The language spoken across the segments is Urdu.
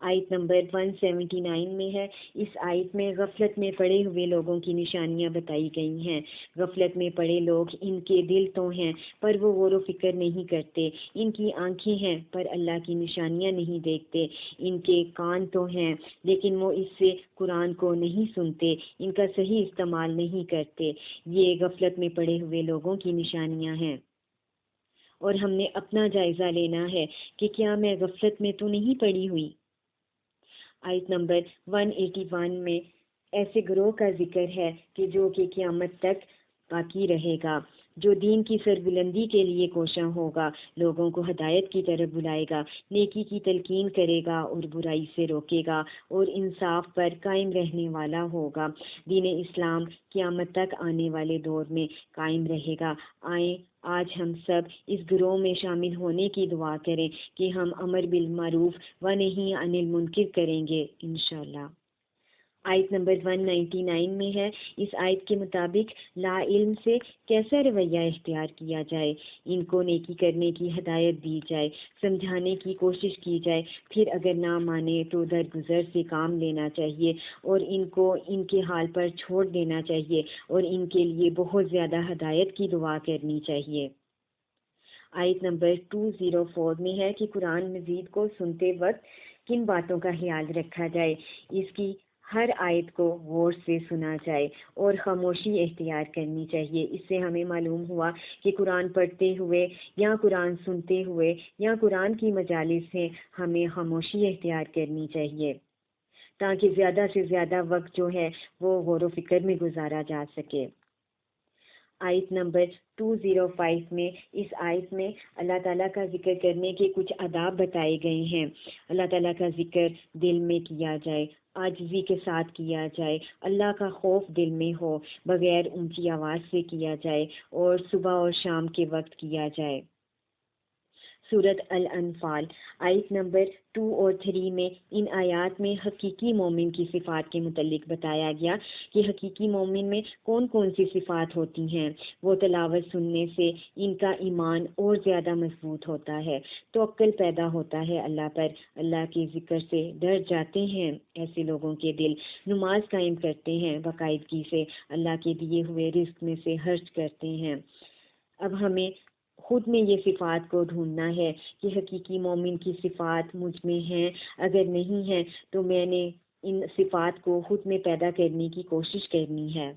آیت نمبر 179 میں ہے۔ اس آیت میں غفلت میں پڑے ہوئے لوگوں کی نشانیاں بتائی گئی ہیں۔ غفلت میں پڑے لوگ، ان کے دل تو ہیں پر وہ غور و فکر نہیں کرتے، ان کی آنکھیں ہیں پر اللہ کی نشانیاں نہیں دیکھتے، ان کے کان تو ہیں لیکن وہ اس سے قرآن کو نہیں سنتے، ان کا صحیح استعمال نہیں کرتے۔ یہ غفلت میں پڑے ہوئے لوگوں کی نشانیاں ہیں، اور ہم نے اپنا جائزہ لینا ہے کہ کیا میں غفلت میں تو نہیں پڑی ہوئی۔ آیت نمبر 181 میں ایسے گروہ کا ذکر ہے کہ جو کہ قیامت تک باقی رہے گا، جو دین کی سربلندی کے لیے کوشاں ہوگا، لوگوں کو ہدایت کی طرف بلائے گا، نیکی کی تلقین کرے گا اور برائی سے روکے گا، اور انصاف پر قائم رہنے والا ہوگا۔ دین اسلام قیامت تک آنے والے دور میں قائم رہے گا۔ آئیں آج ہم سب اس گروہ میں شامل ہونے کی دعا کریں کہ ہم امر بالمعروف و نہی عن المنکر کریں گے انشاءاللہ۔ آیت نمبر 199 میں ہے۔ اس آیت کے مطابق لا علم سے کیسا رویہ اختیار کیا جائے، ان کو نیکی کرنے کی ہدایت دی جائے، سمجھانے کی کوشش کی جائے، پھر اگر نہ مانے تو درگزر سے کام لینا چاہیے اور ان کو ان کے حال پر چھوڑ دینا چاہیے، اور ان کے لیے بہت زیادہ ہدایت کی دعا کرنی چاہیے۔ آیت نمبر 204 میں ہے کہ قرآن مجید کو سنتے وقت کن باتوں کا خیال رکھا جائے، اس کی ہر آیت کو غور سے سنا جائے اور خاموشی اختیار کرنی چاہیے۔ اس سے ہمیں معلوم ہوا کہ قرآن پڑھتے ہوئے یا قرآن سنتے ہوئے یا قرآن کی مجالس سے ہمیں خاموشی اختیار کرنی چاہیے تاکہ زیادہ سے زیادہ وقت جو ہے وہ غور و فکر میں گزارا جا سکے۔ آیت نمبر 205 میں، اس آیت میں اللہ تعالیٰ کا ذکر کرنے کے کچھ آداب بتائے گئے ہیں۔ اللہ تعالیٰ کا ذکر دل میں کیا جائے، عاجزی کے ساتھ کیا جائے، اللہ کا خوف دل میں ہو، بغیر اونچی آواز سے کیا جائے، اور صبح اور شام کے وقت کیا جائے۔ سورۃ الانفال آیت نمبر 2 اور 3 میں ان آیات میں حقیقی مومن کی صفات کے متعلق بتایا گیا کہ حقیقی مومن میں کون کون سی صفات ہوتی ہیں۔ وہ تلاوت سننے سے ان کا ایمان اور زیادہ مضبوط ہوتا ہے، توکل پیدا ہوتا ہے اللہ پر، اللہ کے ذکر سے ڈر جاتے ہیں ایسے لوگوں کے دل، نماز قائم کرتے ہیں باقاعدگی سے، اللہ کے دیے ہوئے رزق میں سے خرچ کرتے ہیں۔ اب ہمیں خود میں یہ صفات کو ڈھونڈنا ہے کہ حقیقی مومن کی صفات مجھ میں ہیں، اگر نہیں ہیں تو میں نے ان صفات کو خود میں پیدا کرنے کی کوشش کرنی ہے۔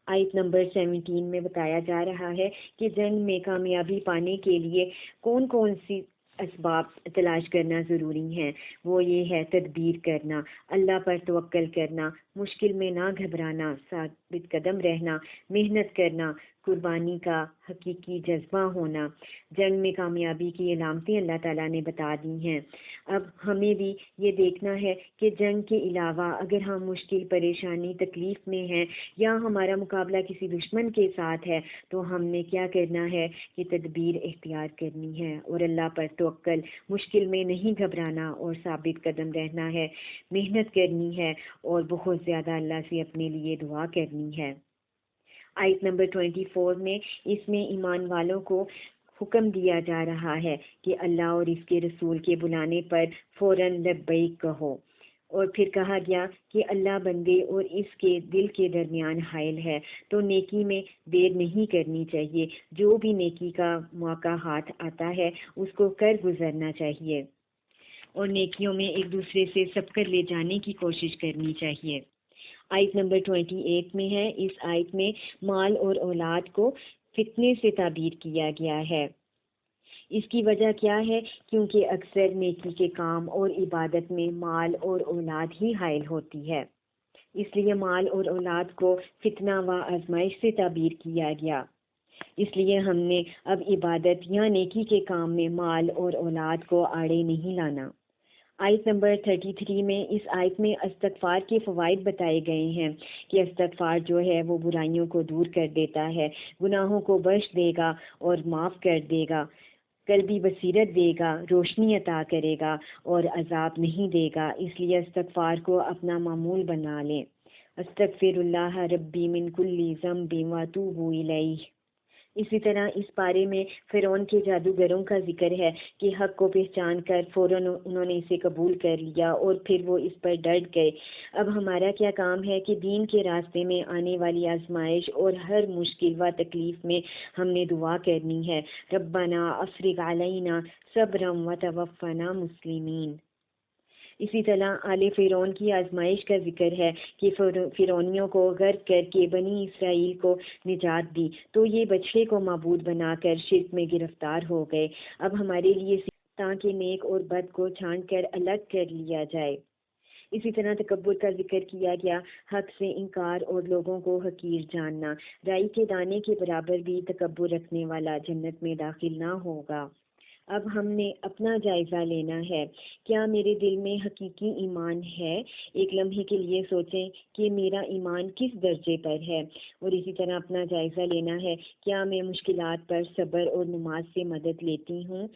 آیت نمبر 17 میں بتایا جا رہا ہے کہ جنگ میں کامیابی پانے کے لیے کون کون سی اسباب تلاش کرنا ضروری ہیں۔ وہ یہ ہے تدبیر کرنا، اللہ پر توکل کرنا، مشکل میں نہ گھبرانا، ثابت قدم رہنا، محنت کرنا، قربانی کا حقیقی جذبہ ہونا۔ جنگ میں کامیابی کی علامتیں اللہ تعالیٰ نے بتا دی ہیں۔ اب ہمیں بھی یہ دیکھنا ہے کہ جنگ کے علاوہ اگر ہم مشکل، پریشانی، تکلیف میں ہیں یا ہمارا مقابلہ کسی دشمن کے ساتھ ہے تو ہم نے کیا کرنا ہے کہ تدبیر اختیار کرنی ہے اور اللہ پر توکل، مشکل میں نہیں گھبرانا اور ثابت قدم رہنا ہے، محنت کرنی ہے اور بہت زیادہ اللہ سے اپنے لیے دعا کرنی ہے۔ آیت نمبر 24 میں اس میں ایمان والوں کو حکم دیا جا رہا ہے کہ اللہ اور اس کے رسول کے بلانے پر فوراً لبیک کہو، اور پھر کہا گیا کہ اللہ بندے اور اس کے دل کے درمیان حائل ہے، تو نیکی میں دیر نہیں کرنی چاہیے، جو بھی نیکی کا موقع ہاتھ آتا ہے اس کو کر گزرنا چاہیے، اور نیکیوں میں ایک دوسرے سے سبقت لے جانے کی کوشش کرنی چاہیے۔ آیت نمبر 28 میں ہے۔ اس آیت میں مال اور اولاد کو فتنے سے تعبیر کیا گیا ہے۔ اس کی وجہ کیا ہے؟ کیونکہ اکثر نیکی کے کام اور عبادت میں مال اور اولاد ہی حائل ہوتی ہے، اس لیے مال اور اولاد کو فتنہ و آزمائش سے تعبیر کیا گیا۔ اس لیے ہم نے اب عبادت یا نیکی کے کام میں مال اور اولاد کو آڑے نہیں لانا۔ آیت نمبر 33 میں اس آیت میں استغفار کے فوائد بتائے گئے ہیں کہ استغفار جو ہے وہ برائیوں کو دور کر دیتا ہے، گناہوں کو بخش دے گا اور معاف کر دے گا، قلبی بصیرت دے گا، روشنی عطا کرے گا اور عذاب نہیں دے گا۔ اس لیے استغفار کو اپنا معمول بنا لیں۔ استغفر اللہ ربی من کل ذنب واتوب الیہ۔ اسی طرح اس پارے میں فرعون کے جادوگروں کا ذکر ہے کہ حق کو پہچان کر فوراً انہوں نے اسے قبول کر لیا اور پھر وہ اس پر ڈٹ گئے۔ اب ہمارا کیا کام ہے کہ دین کے راستے میں آنے والی آزمائش اور ہر مشکل و تکلیف میں ہم نے دعا کرنی ہے، ربنا افرغ علینا صبرا وتوفنا مسلمین۔ اسی طرح آل فرعون کی آزمائش کا ذکر ہے کہ فرعونیوں کو غرق کر کے بنی اسرائیل کو نجات دی تو یہ بچڑے کو معبود بنا کر شرک میں گرفتار ہو گئے۔ اب ہمارے لیے تاکہ نیک اور بد کو چھانٹ کر الگ کر لیا جائے۔ اسی طرح تکبر کا ذکر کیا گیا، حق سے انکار اور لوگوں کو حقیر جاننا۔ رائی کے دانے کے برابر بھی تکبر رکھنے والا جنت میں داخل نہ ہوگا۔ اب ہم نے اپنا جائزہ لینا ہے، کیا میرے دل میں حقیقی ایمان ہے؟ ایک لمحے کے لیے سوچیں کہ میرا ایمان کس درجے پر ہے، اور اسی طرح اپنا جائزہ لینا ہے، کیا میں مشکلات پر صبر اور نماز سے مدد لیتی ہوں؟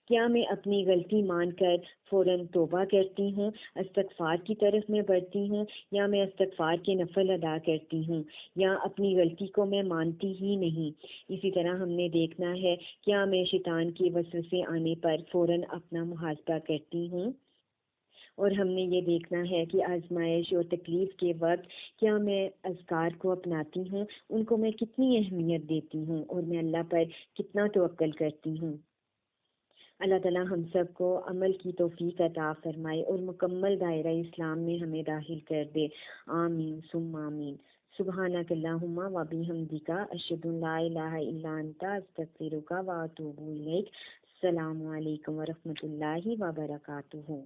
کیا میں اپنی غلطی مان کر فوراً توبہ کرتی ہوں، استغفار کی طرف میں بڑھتی ہوں، یا میں استغفار کے نفل ادا کرتی ہوں، یا اپنی غلطی کو میں مانتی ہی نہیں؟ اسی طرح ہم نے دیکھنا ہے کیا میں شیطان کی وسوسے آنے پر فوراً اپنا محاسبہ کرتی ہوں، اور ہم نے یہ دیکھنا ہے کہ آزمائش اور تکلیف کے وقت کیا میں اذکار کو اپناتی ہوں، ان کو میں کتنی اہمیت دیتی ہوں، اور میں اللہ پر کتنا توکل کرتی ہوں۔ اللہ تعالیٰ ہم سب کو عمل کی توفیق عطا فرمائے اور مکمل دائرہ اسلام میں ہمیں داخل کر دے، آمین ثم آمین۔ سبحانک اللہم و بحمدک، اشہد ان لا الہ الا انت، استغفرک و اتوب الیک۔ السلام علیکم ورحمۃ اللہ وبرکاتہ۔